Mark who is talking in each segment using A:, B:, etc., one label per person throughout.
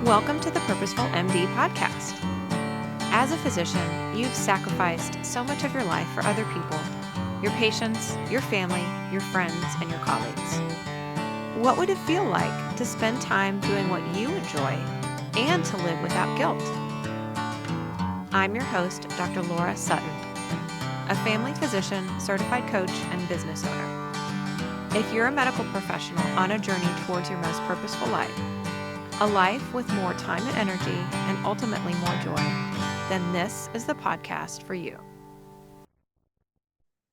A: Welcome to the Purposeful MD podcast. As a physician, you've sacrificed so much of your life for other people, your patients, your family, your friends, and your colleagues. What would it feel like to spend time doing what you enjoy and to live without guilt? I'm your host, Dr. Laura Sutton, a family physician, certified coach, and business owner. If you're a medical professional on a journey towards your most purposeful life, a life with more time and energy, and ultimately more joy, then this is the podcast for you.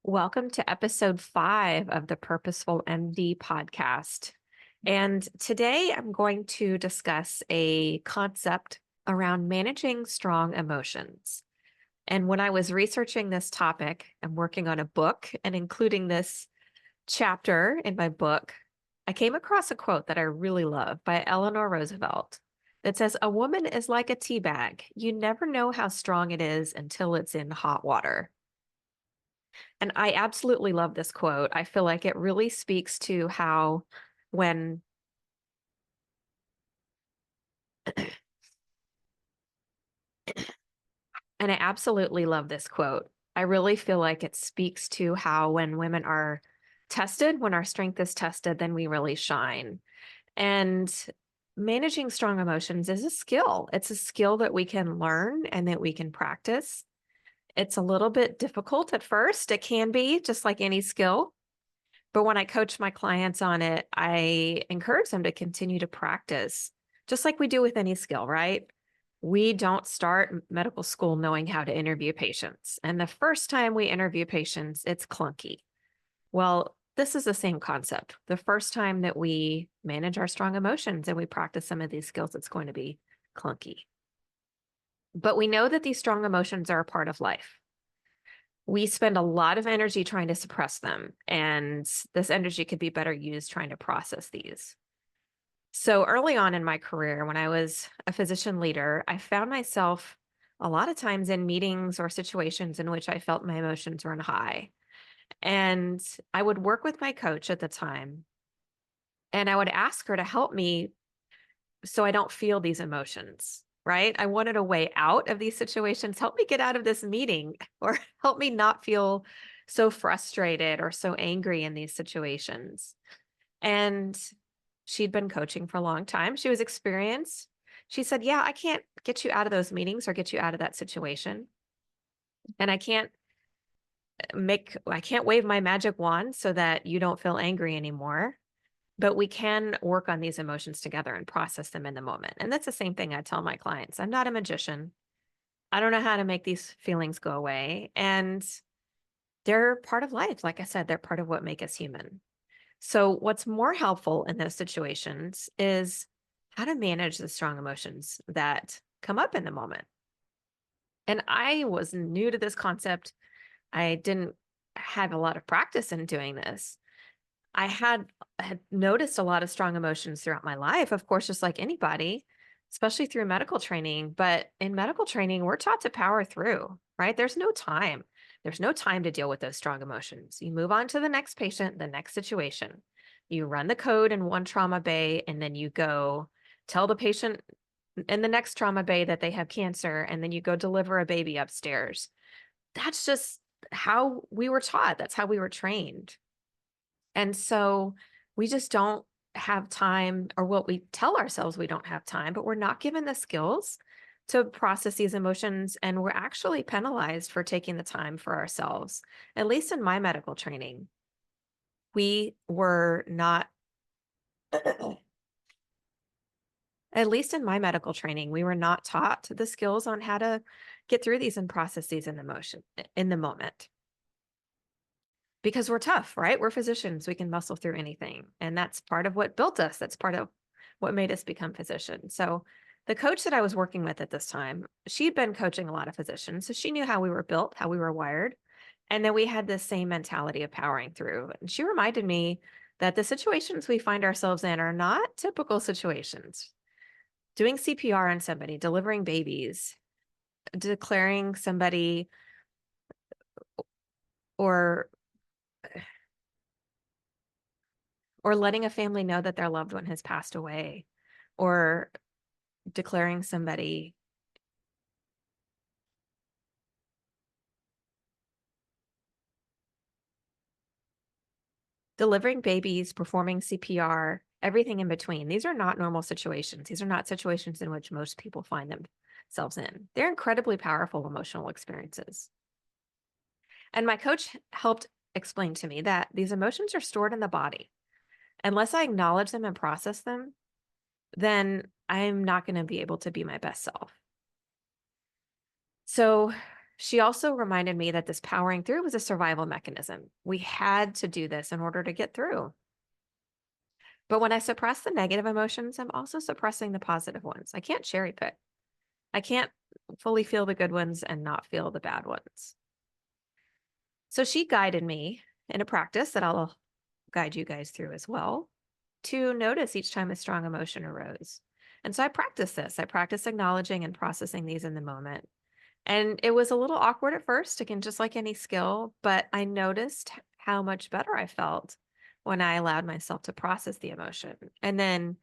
A: Welcome to episode 5 of the Purposeful MD podcast. And today I'm going to discuss a concept around managing strong emotions. And when I was researching this topic and working on a book and including this chapter in my book, I came across a quote that I really love by Eleanor Roosevelt that says, "A woman is like a tea bag. You never know how strong it is until it's in hot water." And I absolutely love this quote. I feel like it really speaks to how when and I absolutely love this quote. I really feel like it speaks to how when women are tested, when our strength is tested, then we really shine. And managing strong emotions is a skill. It's a skill that we can learn and that we can practice. It's a little bit difficult at first. It can be just like any skill. But when I coach my clients on it, I encourage them to continue to practice, just like we do with any skill, right? We don't start medical school knowing how to interview patients. And the first time we interview patients, it's clunky. Well, this is the same concept. The first time that we manage our strong emotions and we practice some of these skills, it's going to be clunky. But we know that these strong emotions are a part of life. We spend a lot of energy trying to suppress them, and this energy could be better used trying to process these. So early on in my career, when I was a physician leader, I found myself a lot of times in meetings or situations in which I felt my emotions run high. And I would work with my coach at the time, and I would ask her to help me so I don't feel these emotions, right? I wanted a way out of these situations. Help me get out of this meeting or help me not feel so frustrated or so angry in these situations. And she'd been coaching for a long time. She was experienced. She said, "Yeah, I can't get you out of those meetings or get you out of that situation. And I can't wave my magic wand so that you don't feel angry anymore. But we can work on these emotions together and process them in the moment." And that's the same thing I tell my clients. I'm not a magician. I don't know how to make these feelings go away. And they're part of life. Like I said, they're part of what make us human. So what's more helpful in those situations is how to manage the strong emotions that come up in the moment. And I was new to this concept. I didn't have a lot of practice in doing this. I had noticed a lot of strong emotions throughout my life, of course, just like anybody, especially through medical training. But in medical training, we're taught to power through, right? There's no time. There's no time to deal with those strong emotions. You move on to the next patient, the next situation. You run the code in one trauma bay, and then you go tell the patient in the next trauma bay that they have cancer, and then you go deliver a baby upstairs. That's just how we were taught. That's how we were trained. And so we just don't have time, or what we tell ourselves we don't have time, but we're not given the skills to process these emotions. And we're actually penalized for taking the time for ourselves. At least in my medical training, we were not, at least in my medical training, we were not taught the skills on how to get through these and process these in the moment. Because we're tough, right? We're physicians. We can muscle through anything. And that's part of what built us. That's part of what made us become physicians. So the coach that I was working with at this time, she'd been coaching a lot of physicians. So she knew how we were built, how we were wired. And then we had this same mentality of powering through. And she reminded me that the situations we find ourselves in are not typical situations. Doing CPR on somebody, delivering babies, declaring somebody, or letting a family know that their loved one has passed away, or declaring somebody delivering babies, performing CPR, everything in between. These are not normal situations. These are not situations in which most people find themselves in. They're incredibly powerful emotional experiences. And my coach helped explain to me that these emotions are stored in the body. Unless I acknowledge them and process them, then I'm not going to be able to be my best self. So she also reminded me that this powering through was a survival mechanism. We had to do this in order to get through. But when I suppress the negative emotions, I'm also suppressing the positive ones. I can't cherry pick. I can't fully feel the good ones and not feel the bad ones. So she guided me in a practice that I'll guide you guys through as well to notice each time a strong emotion arose. And so I practiced this. I practiced acknowledging and processing these in the moment. And it was a little awkward at first, again, just like any skill, but I noticed how much better I felt when I allowed myself to process the emotion. And then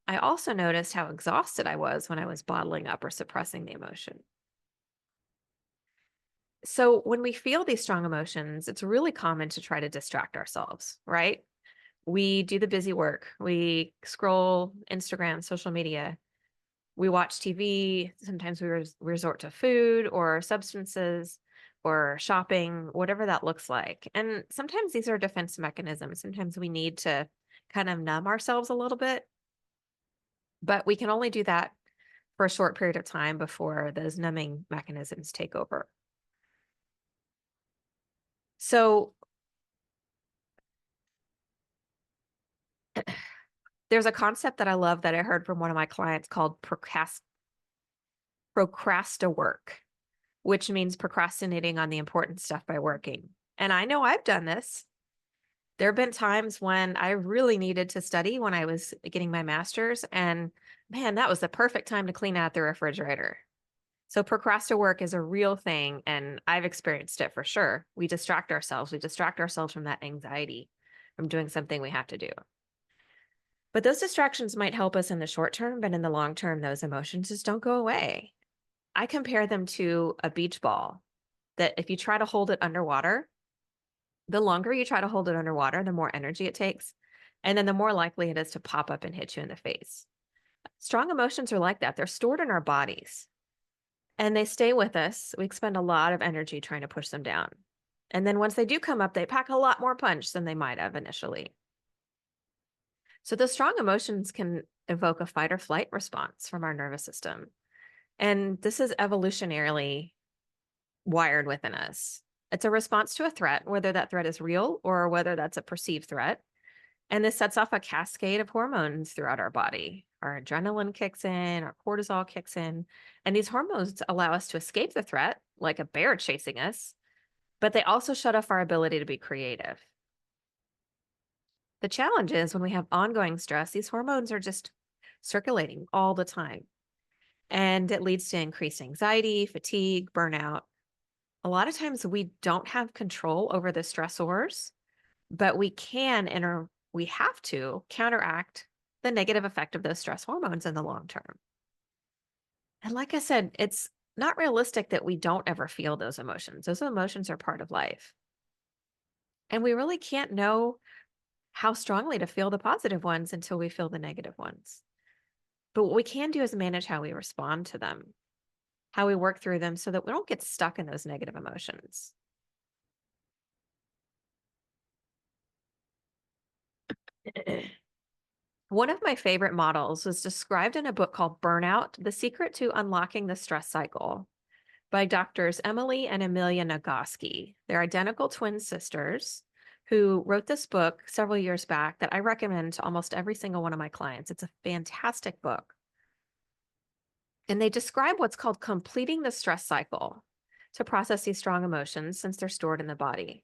A: I also noticed how exhausted I was when I was bottling up or suppressing the emotion. So when we feel these strong emotions, it's really common to try to distract ourselves, right? We do the busy work. We scroll Instagram, social media. We watch TV. Sometimes we resort to food or substances or shopping, whatever that looks like. And sometimes these are defense mechanisms. Sometimes we need to kind of numb ourselves a little bit, but we can only do that for a short period of time before those numbing mechanisms take over. So there's a concept that I love that I heard from one of my clients called procrasti-work, which means procrastinating on the important stuff by working. And I know I've done this. There have been times when I really needed to study when I was getting my master's, and man, that was the perfect time to clean out the refrigerator. So procrasti-work is a real thing, and I've experienced it for sure. We distract ourselves. We distract ourselves from that anxiety, from doing something we have to do. But those distractions might help us in the short term, but in the long term, those emotions just don't go away. I compare them to a beach ball that if you try to hold it underwater, the longer you try to hold it underwater, the more energy it takes. And then the more likely it is to pop up and hit you in the face. Strong emotions are like that. They're stored in our bodies and they stay with us. We expend a lot of energy trying to push them down. And then once they do come up, they pack a lot more punch than they might have initially. So the strong emotions can evoke a fight or flight response from our nervous system. And this is evolutionarily wired within us. It's a response to a threat, whether that threat is real or whether that's a perceived threat. And this sets off a cascade of hormones throughout our body. Our adrenaline kicks in, our cortisol kicks in, and these hormones allow us to escape the threat, like a bear chasing us, but they also shut off our ability to be creative. The challenge is when we have ongoing stress, these hormones are just circulating all the time. And it leads to increased anxiety, fatigue, burnout. A lot of times we don't have control over the stressors, but we have to counteract the negative effect of those stress hormones in the long term. And like I said, it's not realistic that we don't ever feel those emotions. Those emotions are part of life. And we really can't know how strongly to feel the positive ones until we feel the negative ones. But what we can do is manage how we respond to them, how we work through them so that we don't get stuck in those negative emotions. One of my favorite models was described in a book called Burnout: The Secret to Unlocking the Stress Cycle by doctors Emily and Amelia Nagoski. They're identical twin sisters who wrote this book several years back that I recommend to almost every single one of my clients. It's a fantastic book. And they describe what's called completing the stress cycle to process these strong emotions since they're stored in the body.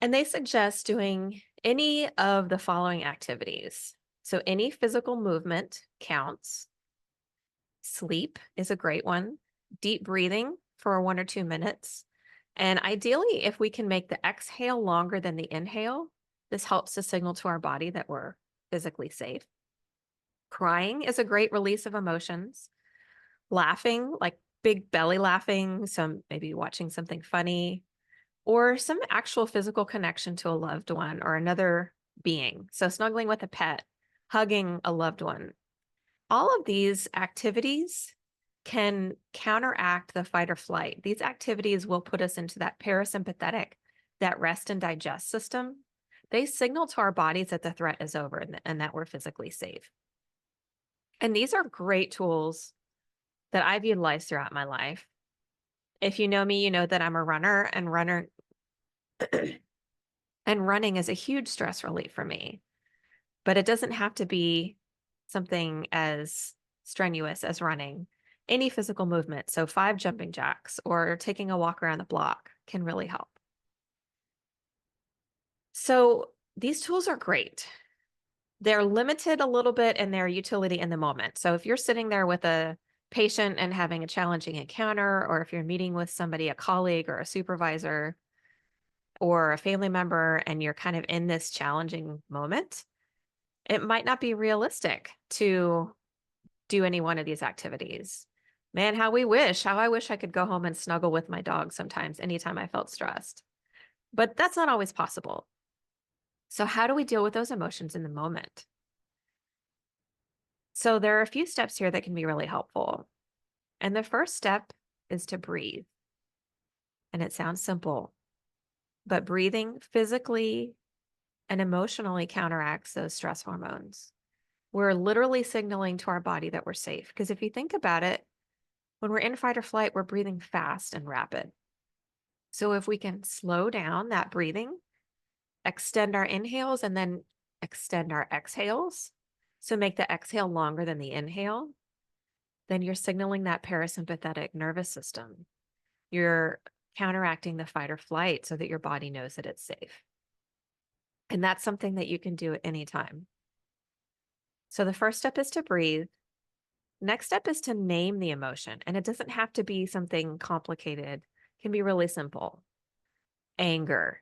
A: And they suggest doing any of the following activities. So any physical movement counts. Sleep is a great one. Deep breathing for 1 or 2 minutes. And ideally, if we can make the exhale longer than the inhale, this helps to signal to our body that we're physically safe. Crying is a great release of emotions. Laughing, like big belly laughing, some maybe watching something funny, or some actual physical connection to a loved one or another being. So snuggling with a pet, hugging a loved one. All of these activities can counteract the fight or flight. These activities will put us into that parasympathetic, that rest and digest system. They signal to our bodies that the threat is over and that we're physically safe. And these are great tools that I've utilized throughout my life. If you know me, you know that I'm a runner, and running is a huge stress relief for me. But it doesn't have to be something as strenuous as running. Any physical movement, so 5 jumping jacks or taking a walk around the block, can really help. So these tools are great. They're limited a little bit in their utility in the moment. So if you're sitting there with a patient and having a challenging encounter, or if you're meeting with somebody, a colleague or a supervisor or a family member, and you're kind of in this challenging moment, it might not be realistic to do any one of these activities. Man, how I wish I could go home and snuggle with my dog sometimes, anytime I felt stressed. But that's not always possible. So how do we deal with those emotions in the moment? So there are a few steps here that can be really helpful. And the first step is to breathe. And it sounds simple, but breathing physically and emotionally counteracts those stress hormones. We're literally signaling to our body that we're safe. Because if you think about it, when we're in fight or flight, we're breathing fast and rapid. So if we can slow down that breathing, extend our inhales, and then extend our exhales, so make the exhale longer than the inhale, then you're signaling that parasympathetic nervous system. You're counteracting the fight or flight so that your body knows that it's safe. And that's something that you can do at any time. So the first step is to breathe. Next step is to name the emotion. And it doesn't have to be something complicated. It can be really simple. Anger,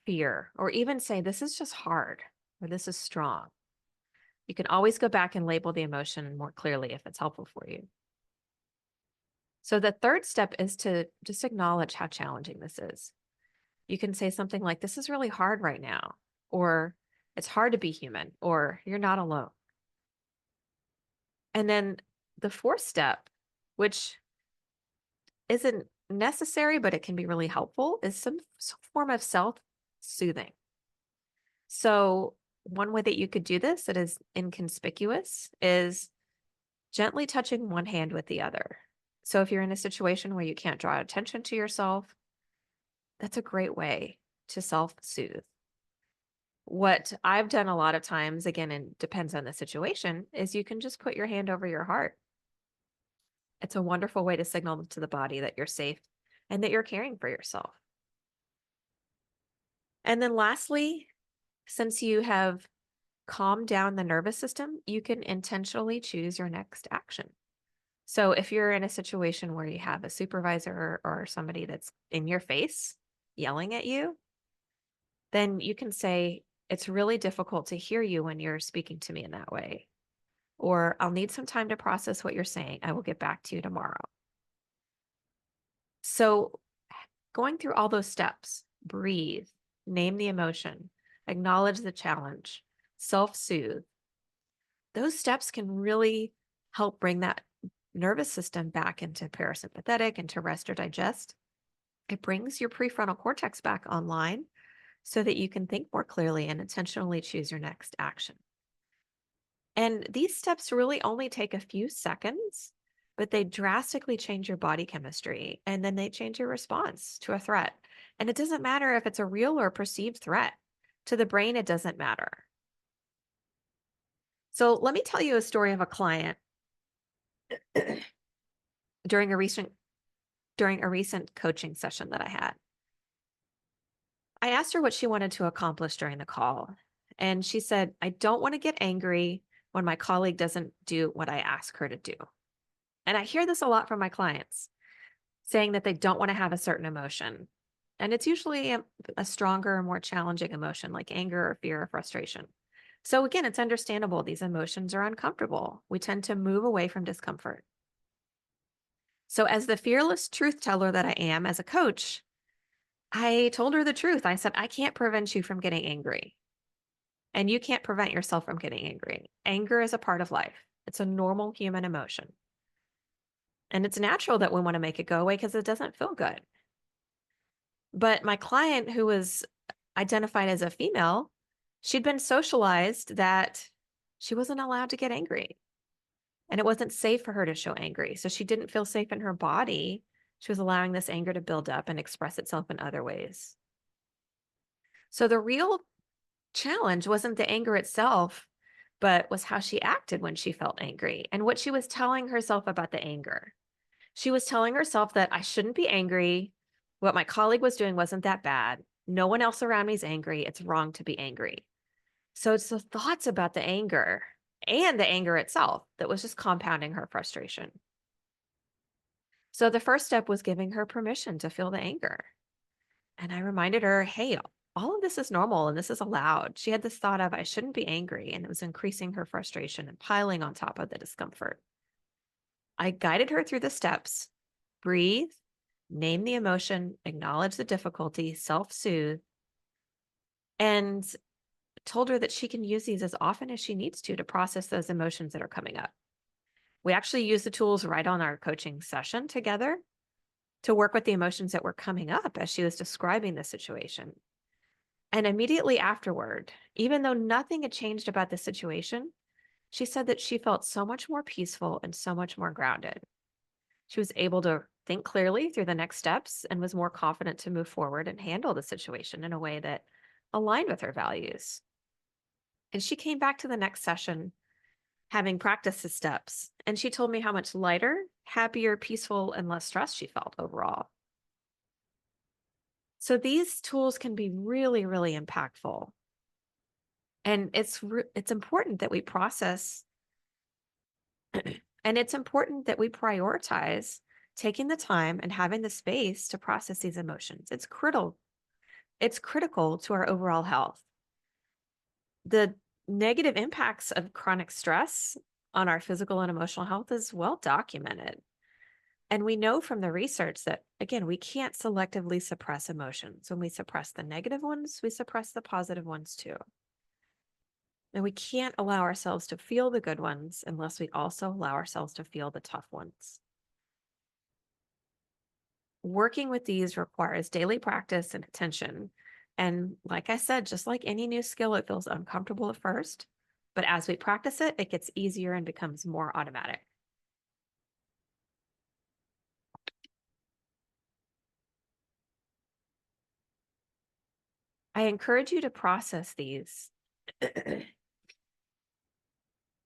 A: fear, or even say, this is just hard, or this is strong. You can always go back and label the emotion more clearly if it's helpful for you. So the third step is to just acknowledge how challenging this is. You can say something like, this is really hard right now, or it's hard to be human, or you're not alone. And then the fourth step, which isn't necessary, but it can be really helpful, is some form of self-soothing. So one way that you could do this that is inconspicuous is gently touching one hand with the other. So if you're in a situation where you can't draw attention to yourself, that's a great way to self-soothe. What I've done a lot of times, again, and depends on the situation, is you can just put your hand over your heart. It's a wonderful way to signal to the body that you're safe and that you're caring for yourself. And then lastly, since you have calmed down the nervous system, you can intentionally choose your next action. So if you're in a situation where you have a supervisor or somebody that's in your face yelling at you, then you can say, it's really difficult to hear you when you're speaking to me in that way. Or I'll need some time to process what you're saying. I will get back to you tomorrow. So going through all those steps, breathe, name the emotion, acknowledge the challenge, self-soothe. Those steps can really help bring that nervous system back into parasympathetic, into rest or digest. It brings your prefrontal cortex back online so that you can think more clearly and intentionally choose your next action. And these steps really only take a few seconds, but they drastically change your body chemistry, and then they change your response to a threat. And it doesn't matter if it's a real or perceived threat. To the brain, it doesn't matter. So let me tell you a story of a client during a recent coaching session that I had. I asked her what she wanted to accomplish during the call, and she said, I don't want to get angry when my colleague doesn't do what I ask her to do. And I hear this a lot from my clients, saying that they don't want to have a certain emotion. And it's usually a stronger, more challenging emotion like anger or fear or frustration. So again, it's understandable these emotions are uncomfortable. We tend to move away from discomfort. So as the fearless truth teller that I am as a coach, I told her the truth. I said, I can't prevent you from getting angry. And you can't prevent yourself from getting angry. Anger is a part of life. It's a normal human emotion. And it's natural that we want to make it go away because it doesn't feel good. But my client, who was identified as a female, she'd been socialized that she wasn't allowed to get angry. And it wasn't safe for her to show angry. So she didn't feel safe in her body. She was allowing this anger to build up and express itself in other ways. So the real challenge wasn't the anger itself, but was how she acted when she felt angry and what she was telling herself about the anger. She was telling herself that I shouldn't be angry. What my colleague was doing wasn't that bad. No one else around me is angry. It's wrong to be angry. So it's the thoughts about the anger and the anger itself that was just compounding her frustration. So the first step was giving her permission to feel the anger. And I reminded her, hey, all of this is normal and this is allowed. She had this thought of, I shouldn't be angry, and it was increasing her frustration and piling on top of the discomfort. I guided her through the steps: breathe, name the emotion, acknowledge the difficulty, self-soothe, and told her that she can use these as often as she needs to process those emotions that are coming up. We actually use the tools right on our coaching session together to work with the emotions that were coming up as she was describing the situation. And immediately afterward, even though nothing had changed about the situation, she said that she felt so much more peaceful and so much more grounded. She was able to think clearly through the next steps and was more confident to move forward and handle the situation in a way that aligned with her values. And she came back to the next session having practiced the steps, and she told me how much lighter, happier, peaceful, and less stressed she felt overall. So these tools can be really, really impactful. And it's important that we process and it's important that we prioritize taking the time and having the space to process these emotions. It's critical. It's critical to our overall health. The negative impacts of chronic stress on our physical and emotional health is well documented. And we know from the research that, again, we can't selectively suppress emotions. When we suppress the negative ones, we suppress the positive ones too. And we can't allow ourselves to feel the good ones unless we also allow ourselves to feel the tough ones. Working with these requires daily practice and attention. And like I said, just like any new skill, it feels uncomfortable at first. But as we practice it, it gets easier and becomes more automatic. I encourage you to process these.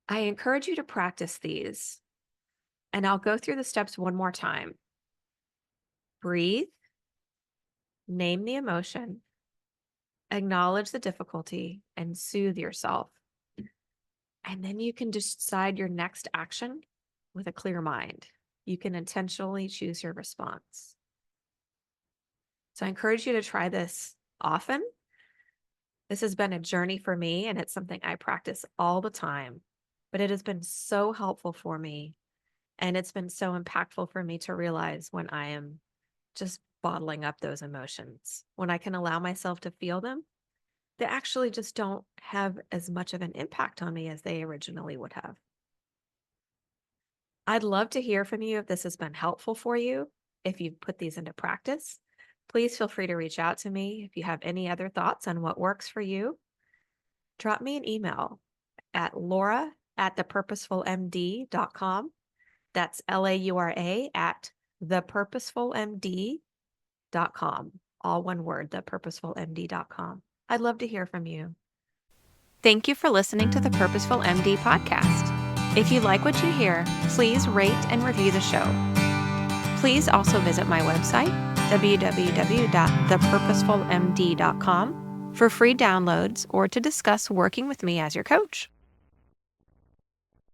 A: I encourage you to practice these. And I'll go through the steps one more time. Breathe, name the emotion, acknowledge the difficulty, and soothe yourself. And then you can decide your next action with a clear mind. You can intentionally choose your response. So I encourage you to try this often. This has been a journey for me, and it's something I practice all the time, but it has been so helpful for me. And it's been so impactful for me to realize when I am just bottling up those emotions, when I can allow myself to feel them, they actually just don't have as much of an impact on me as they originally would have. I'd love to hear from you if this has been helpful for you, if you've put these into practice. Please feel free to reach out to me if you have any other thoughts on what works for you. Drop me an email at laura@thepurposefulmd.com. That's LAURA at thepurposefulmd.com. All one word, thepurposefulmd.com. I'd love to hear from you. Thank you for listening to the Purposeful MD podcast. If you like what you hear, please rate and review the show. Please also visit my website, www.thepurposefulmd.com, for free downloads or to discuss working with me as your coach.